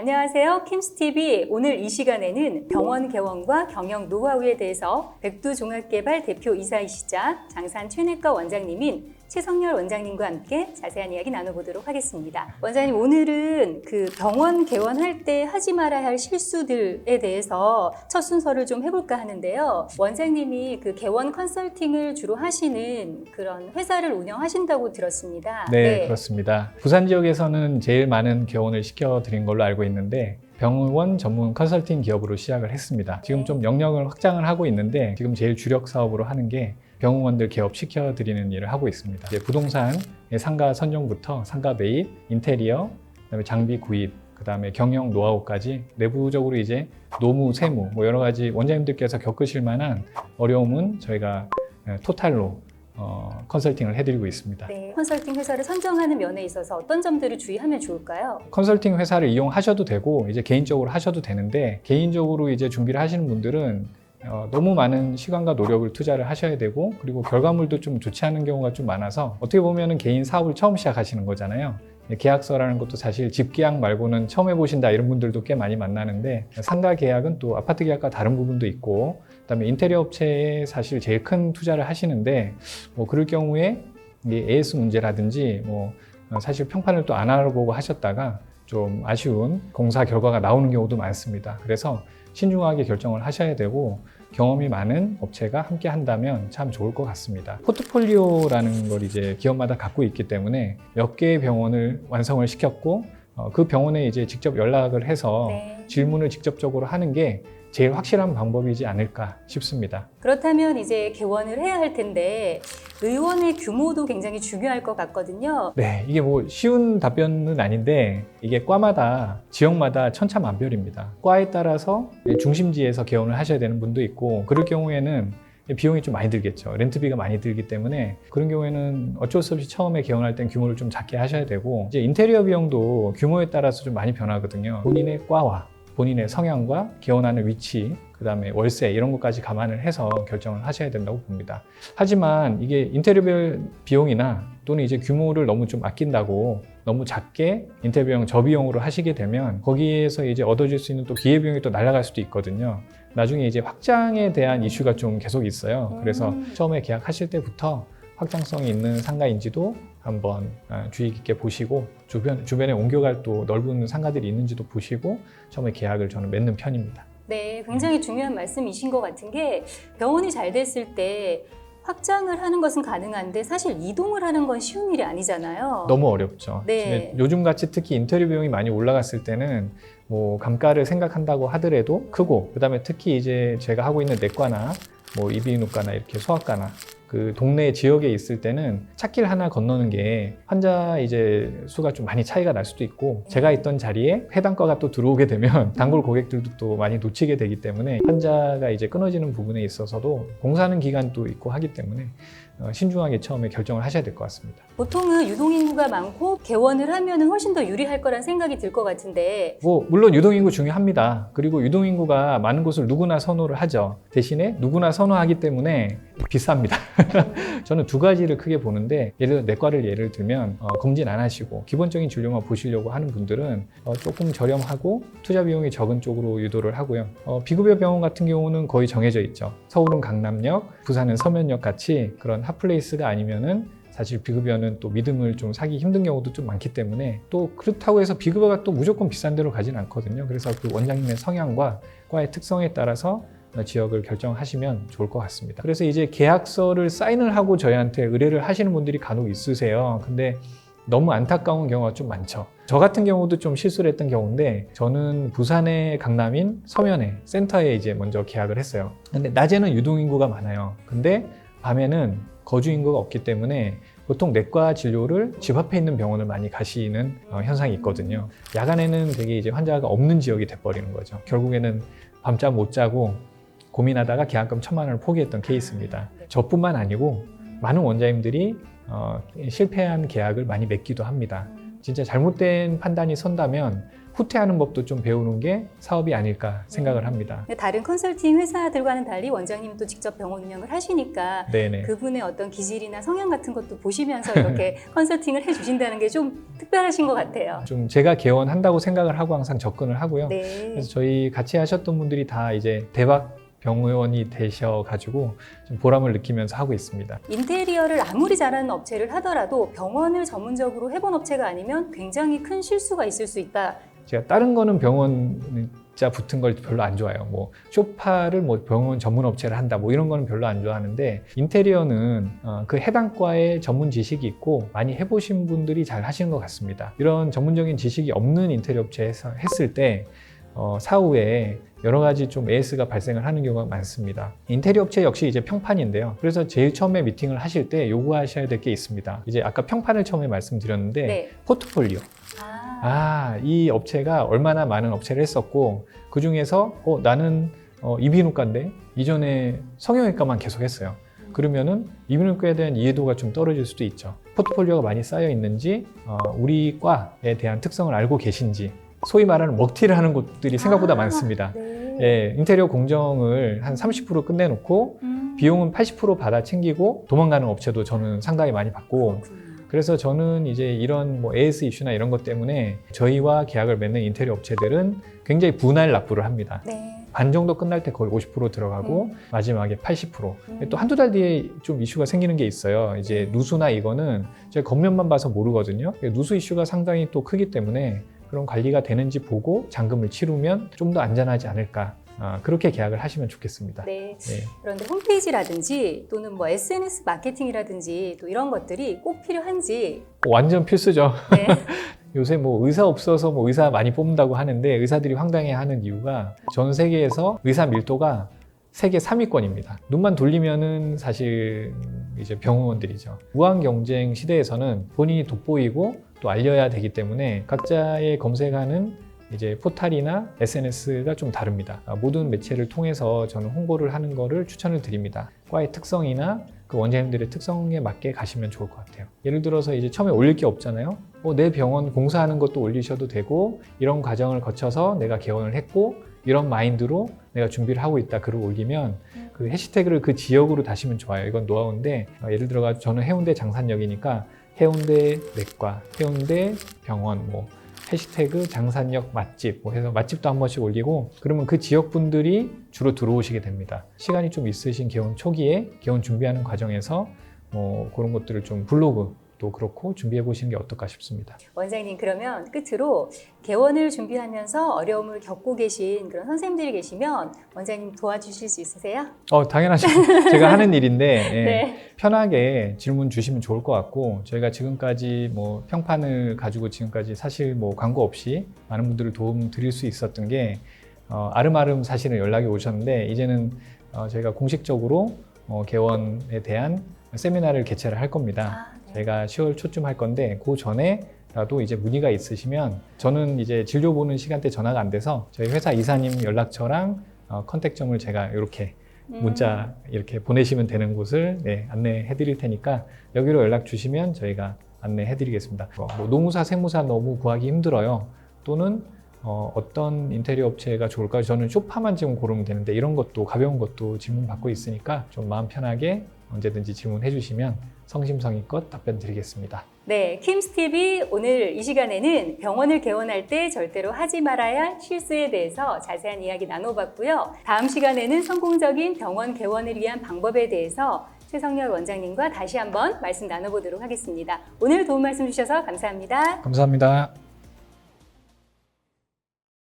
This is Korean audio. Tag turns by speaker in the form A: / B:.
A: 안녕하세요. 킴스TV. 오늘 이 시간에는 병원 개원과 경영 노하우에 대해서 백두종합개발 대표 이사이시자 장산 최내과 원장님인 최성열 원장님과 함께 자세한 이야기 나눠보도록 하겠습니다. 원장님, 오늘은 그 병원 개원할 때 하지 말아야 할 실수들에 대해서 첫 순서를 좀 해볼까 하는데요. 원장님이 그 개원 컨설팅을 주로 하시는 그런 회사를 운영하신다고 들었습니다.
B: 네, 그렇습니다. 부산 지역에서는 제일 많은 개원을 시켜드린 걸로 알고 있는데 병원 전문 컨설팅 기업으로 시작을 했습니다. 지금 좀 영역을 확장을 하고 있는데 지금 제일 주력 사업으로 하는 게 병원들 개업 시켜드리는 일을 하고 있습니다. 이제 부동산의 상가 선정부터 상가 매입, 인테리어, 그다음에 장비 구입, 그다음에 경영 노하우까지 내부적으로 이제 노무, 세무 뭐 여러 가지 원장님들께서 겪으실 만한 어려움은 저희가 토탈로 컨설팅을 해드리고 있습니다.
A: 네, 컨설팅 회사를 선정하는 면에 있어서 어떤 점들을 주의하면 좋을까요?
B: 컨설팅 회사를 이용하셔도 되고 이제 개인적으로 하셔도 되는데 개인적으로 이제 준비를 하시는 분들은 너무 많은 시간과 노력을 투자를 하셔야 되고 그리고 결과물도 좀 좋지 않은 경우가 좀 많아서 어떻게 보면은 개인 사업을 처음 시작하시는 거잖아요. 계약서라는 것도 사실 집 계약 말고는 처음 해보신다 이런 분들도 꽤 많이 만나는데 상가 계약은 또 아파트 계약과 다른 부분도 있고 그다음에 인테리어 업체에 사실 제일 큰 투자를 하시는데 뭐 그럴 경우에 AS 문제라든지 뭐 사실 평판을 또 안 알아보고 하셨다가 좀 아쉬운 공사 결과가 나오는 경우도 많습니다. 그래서 신중하게 결정을 하셔야 되고 경험이 많은 업체가 함께 한다면 참 좋을 것 같습니다. 포트폴리오라는 걸 이제 기업마다 갖고 있기 때문에 몇 개의 병원을 완성을 시켰고 그 병원에 이제 직접 연락을 해서 질문을 직접적으로 하는 게 제일 확실한 방법이지 않을까 싶습니다.
A: 그렇다면 이제 개원을 해야 할 텐데 의원의 규모도 굉장히 중요할 것 같거든요.
B: 네, 이게 뭐 쉬운 답변은 아닌데 이게 과마다 지역마다 천차만별입니다. 과에 따라서 중심지에서 개원을 하셔야 되는 분도 있고 그럴 경우에는 비용이 좀 많이 들겠죠. 렌트비가 많이 들기 때문에 그런 경우에는 어쩔 수 없이 처음에 개원할 땐 규모를 좀 작게 하셔야 되고 이제 인테리어 비용도 규모에 따라서 좀 많이 변하거든요. 본인의 과와 본인의 성향과 개원하는 위치, 그 다음에 월세 이런 것까지 감안을 해서 결정을 하셔야 된다고 봅니다. 하지만 이게 인테리어 비용이나 또는 이제 규모를 너무 좀 아낀다고 너무 작게 인테리어 비용 저비용으로 하시게 되면 거기에서 이제 얻어질 수 있는 또 기회비용이 또 날아갈 수도 있거든요. 나중에 이제 확장에 대한 이슈가 좀 계속 있어요. 그래서 처음에 계약하실 때부터 확장성이 있는 상가인지도 한번 주의 깊게 보시고 주변에 옮겨갈 또 넓은 상가들이 있는지도 보시고 처음에 계약을 저는 맺는 편입니다.
A: 네, 굉장히 중요한 말씀이신 것 같은 게 병원이 잘 됐을 때 확장을 하는 것은 가능한데 사실 이동을 하는 건 쉬운 일이 아니잖아요.
B: 너무 어렵죠.
A: 네.
B: 요즘같이 특히 인테리어 비용이 많이 올라갔을 때는 뭐 감가를 생각한다고 하더라도 크고 그다음에 특히 이제 제가 하고 있는 내과나 뭐 이비인후과나 이렇게 소아과나 그 동네 지역에 있을 때는 찻길 하나 건너는 게 환자 이제 수가 좀 많이 차이가 날 수도 있고 제가 있던 자리에 해당과가 또 들어오게 되면 단골 고객들도 또 많이 놓치게 되기 때문에 환자가 이제 끊어지는 부분에 있어서도 공사하는 기간도 있고 하기 때문에 신중하게 처음에 결정을 하셔야 될 것 같습니다.
A: 보통은 유동인구가 많고 개원을 하면 훨씬 더 유리할 거란 생각이 들 것 같은데
B: 뭐 물론 유동인구 중요합니다. 그리고 유동인구가 많은 곳을 누구나 선호를 하죠. 대신에 누구나 선호하기 때문에 비쌉니다. 저는 두 가지를 크게 보는데 예를 들어 내과를 예를 들면 검진 안 하시고 기본적인 진료만 보시려고 하는 분들은 조금 저렴하고 투자 비용이 적은 쪽으로 유도를 하고요. 비급여 병원 같은 경우는 거의 정해져 있죠. 서울은 강남역, 부산은 서면역 같이 그런 핫플레이스가 아니면은 사실 비급여는 또 믿음을 좀 사기 힘든 경우도 좀 많기 때문에 또 그렇다고 해서 비급여가 또 무조건 비싼 데로 가진 않거든요. 그래서 그 원장님의 성향과 과의 특성에 따라서 지역을 결정하시면 좋을 것 같습니다. 그래서 이제 계약서를 사인을 하고 저희한테 의뢰를 하시는 분들이 간혹 있으세요. 근데 너무 안타까운 경우가 좀 많죠. 저 같은 경우도 좀 실수를 했던 경우인데 저는 부산의 강남인 서면에 센터에 이제 먼저 계약을 했어요. 근데 낮에는 유동인구가 많아요. 근데 밤에는 거주인구가 없기 때문에 보통 내과 진료를 집 앞에 있는 병원을 많이 가시는 현상이 있거든요. 야간에는 되게 이제 환자가 없는 지역이 돼버리는 거죠. 결국에는 밤잠 못 자고 고민하다가 계약금 1,000만 원을 포기했던 케이스입니다. 저뿐만 아니고 많은 원장님들이 실패한 계약을 많이 맺기도 합니다. 진짜 잘못된 판단이 선다면 후퇴하는 법도 좀 배우는 게 사업이 아닐까 생각을 합니다.
A: 다른 컨설팅 회사들과는 달리 원장님도 직접 병원 운영을 하시니까
B: 네네.
A: 그분의 어떤 기질이나 성향 같은 것도 보시면서 이렇게 컨설팅을 해주신다는 게 좀 특별하신 것 같아요.
B: 좀 제가 개원한다고 생각을 하고 항상 접근을 하고요.
A: 네.
B: 그래서 저희 같이 하셨던 분들이 다 이제 대박 병원이 되셔가지고 좀 보람을 느끼면서 하고 있습니다.
A: 인테리어를 아무리 잘하는 업체를 하더라도 병원을 전문적으로 해본 업체가 아니면 굉장히 큰 실수가 있을 수 있다.
B: 제가 다른 거는 병원자 붙은 걸 별로 안 좋아해요. 뭐 쇼파를 뭐 병원 전문 업체를 한다 뭐 이런 거는 별로 안 좋아하는데 인테리어는 그 해당 과에 전문 지식이 있고 많이 해보신 분들이 잘 하시는 것 같습니다. 이런 전문적인 지식이 없는 인테리어 업체에서 했을 때 사후에 여러 가지 좀 AS가 발생을 하는 경우가 많습니다. 인테리어 업체 역시 이제 평판인데요. 그래서 제일 처음에 미팅을 하실 때 요구하셔야 될 게 있습니다. 이제 아까 평판을 처음에 말씀드렸는데
A: 네.
B: 포트폴리오. 이 업체가 얼마나 많은 업체를 했었고 그 중에서 나는 이비인후과인데 이전에 성형외과만 계속 했어요. 그러면은 이비인후과에 대한 이해도가 좀 떨어질 수도 있죠. 포트폴리오가 많이 쌓여 있는지 우리 과에 대한 특성을 알고 계신지 소위 말하는 먹튀를 하는 곳들이 생각보다 많습니다.
A: 네.
B: 예, 인테리어 공정을 한 30% 끝내놓고 비용은 80% 받아 챙기고 도망가는 업체도 저는 상당히 많이 봤고 그래서 저는 이제 이런 뭐 AS 이슈나 이런 것 때문에 저희와 계약을 맺는 인테리어 업체들은 굉장히 분할 납부를 합니다.
A: 네.
B: 반 정도 끝날 때 거의 50% 들어가고 마지막에 80%. 또 한두 달 뒤에 좀 이슈가 생기는 게 있어요. 이제 누수나 이거는 제가 겉면만 봐서 모르거든요. 누수 이슈가 상당히 또 크기 때문에 그런 관리가 되는지 보고 잔금을 치르면 좀 더 안전하지 않을까. 그렇게 계약을 하시면 좋겠습니다.
A: 네.
B: 네.
A: 그런데 홈페이지라든지 또는 뭐 SNS 마케팅이라든지 또 이런 것들이 꼭 필요한지.
B: 완전 필수죠.
A: 네.
B: 요새 뭐 의사 없어서 뭐 의사 많이 뽑는다고 하는데 의사들이 황당해하는 이유가 전 세계에서 의사 밀도가 세계 3위권입니다. 눈만 돌리면은 사실 이제 병원들이죠. 무한 경쟁 시대에서는 본인이 돋보이고 또 알려야 되기 때문에 각자의 검색하는 이제 포탈이나 SNS가 좀 다릅니다. 모든 매체를 통해서 저는 홍보를 하는 거를 추천을 드립니다. 과의 특성이나 그 원장님들의 특성에 맞게 가시면 좋을 것 같아요. 예를 들어서 이제 처음에 올릴 게 없잖아요. 내 병원 공사하는 것도 올리셔도 되고 이런 과정을 거쳐서 내가 개원을 했고 이런 마인드로 내가 준비를 하고 있다 글을 올리면 그 해시태그를 그 지역으로 다시면 좋아요. 이건 노하우인데 예를 들어 저는 해운대 장산역이니까 해운대 내과, 해운대 병원 뭐 해시태그 장산역 맛집 뭐 해서 맛집도 한 번씩 올리고 그러면 그 지역 분들이 주로 들어오시게 됩니다. 시간이 좀 있으신 개원 초기에 개원 준비하는 과정에서 뭐 그런 것들을 좀 블로그도 그렇고 준비해 보시는 게 어떨까 싶습니다.
A: 원장님 그러면 끝으로 개원을 준비하면서 어려움을 겪고 계신 그런 선생님들이 계시면 원장님 도와주실 수 있으세요?
B: 당연하죠. 제가 하는 일인데
A: 네.
B: 편하게 질문 주시면 좋을 것 같고 저희가 지금까지 뭐 평판을 가지고 지금까지 사실 뭐 광고 없이 많은 분들을 도움 드릴 수 있었던 게 아름아름 사실은 연락이 오셨는데 이제는 저희가 공식적으로 개원에 대한 세미나를 개최를 할 겁니다.
A: 네.
B: 저희가 10월 초쯤 할 건데 그 전에 라도 이제 문의가 있으시면 저는 이제 진료 보는 시간대 전화가 안 돼서 저희 회사 이사님 연락처랑 컨택점을 제가 이렇게 문자 이렇게 보내시면 되는 곳을 안내해 드릴 테니까 여기로 연락 주시면 저희가 안내해 드리겠습니다. 뭐 노무사, 세무사 너무 구하기 힘들어요. 또는 어떤 인테리어 업체가 좋을까요? 저는 쇼파만 지금 고르면 되는데 이런 것도 가벼운 것도 질문 받고 있으니까 좀 마음 편하게 언제든지 질문해 주시면 성심성의껏 답변 드리겠습니다.
A: 네, 킴스TV 오늘 이 시간에는 병원을 개원할 때 절대로 하지 말아야 할 실수에 대해서 자세한 이야기 나눠봤고요. 다음 시간에는 성공적인 병원 개원을 위한 방법에 대해서 최성열 원장님과 다시 한번 말씀 나눠보도록 하겠습니다. 오늘 도움 말씀 주셔서 감사합니다.
B: 감사합니다.